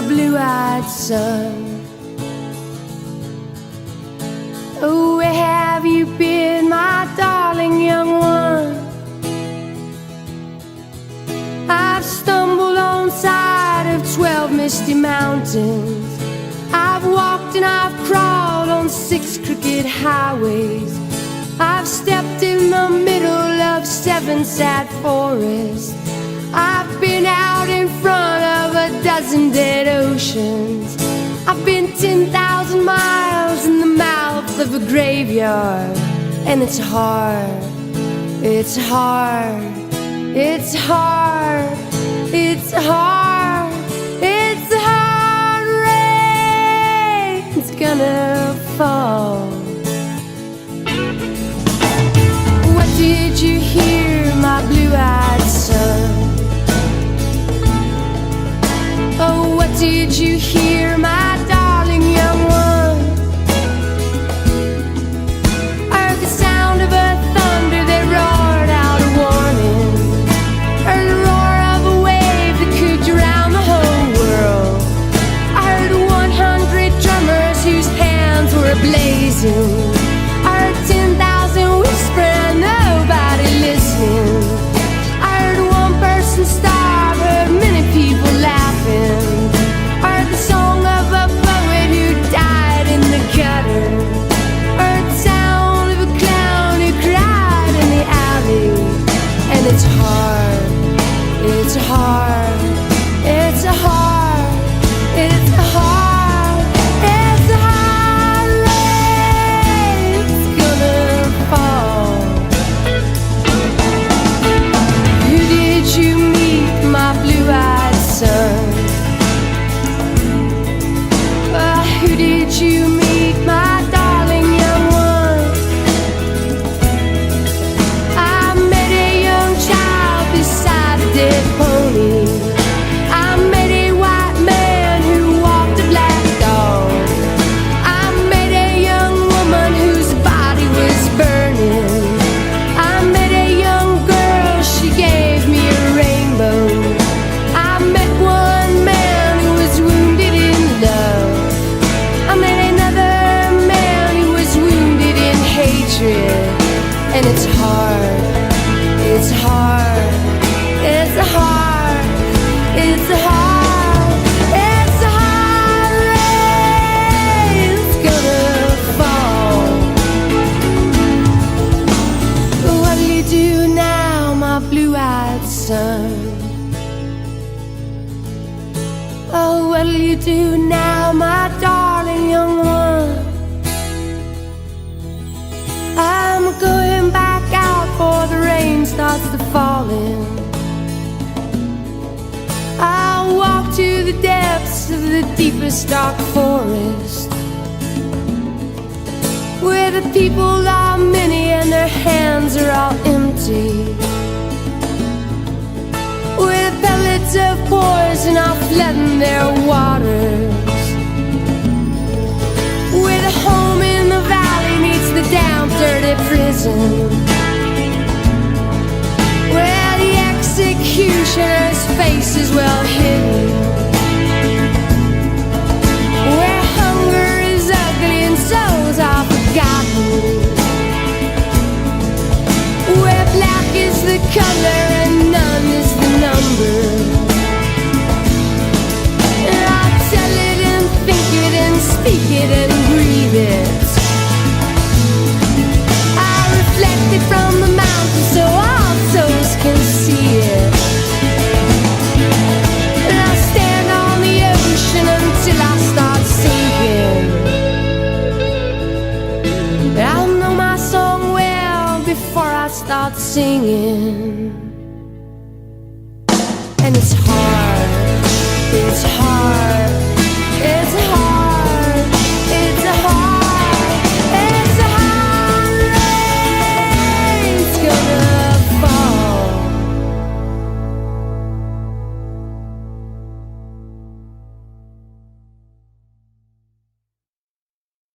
blue-eyed son. Oh, where have you been, my darling young one? I've stumbled on side of 12 misty mountains. I've walked and I've crawled on 6 crooked highways. I've stepped in the middle of 7 sad forests. I've been out in front of a dozen dead oceans. I've been 10,000 miles in the mouth of a graveyard. And it's hard, it's hard, it's hard, it's hard, it's hard. Rain's gonna fall. What did you hear, my blue-eyed son? Oh, what did you hear, my darling young one? I heard the sound of a thunder that roared out a warning. Heard the roar of a wave that could drown the whole world. I heard 100 drummers whose hands were blazing. I heard 10,000 whisper and nobody listening. I heard one person starve, heard many people laughing. I heard the song of a poet who died in the gutter. I heard the sound of a clown who cried in the alley. And it's hard, it's hard, it's hard, it's hard, it's hard. Rain's gonna fall. Who did you meet, my blue-eyed son? Who did you meet, my darling young one? I met a young child beside a dead pony. I met a white man who walked a black dog. I met a young woman whose body was burning. I met a young girl, she gave me a rainbow. I met one man who was wounded in love. I met another man who was wounded in hatred. And it's hard, it's hard, it's hard, it's hard, it's hard. Rain's gonna fall. What'll you do now, my blue-eyed son? Oh, what'll you do now, my darling young one? I'm going back out before the rain starts to fall in. I'll walk to the depths of the deepest dark forest, where the people are many and their hands are all empty, where the pellets of poison are flooding their waters, where the home in the valley meets the damp, dirty prison, where the executioner's face is well hidden, where hunger is ugly and souls are forgotten, where black is the color and none is the number. And I'll tell it and think it and speak it and breathe it. I reflect it from the mountain so all souls can see it. And I'll stand on the ocean until I start sinking. I'll know my song well before I start singing.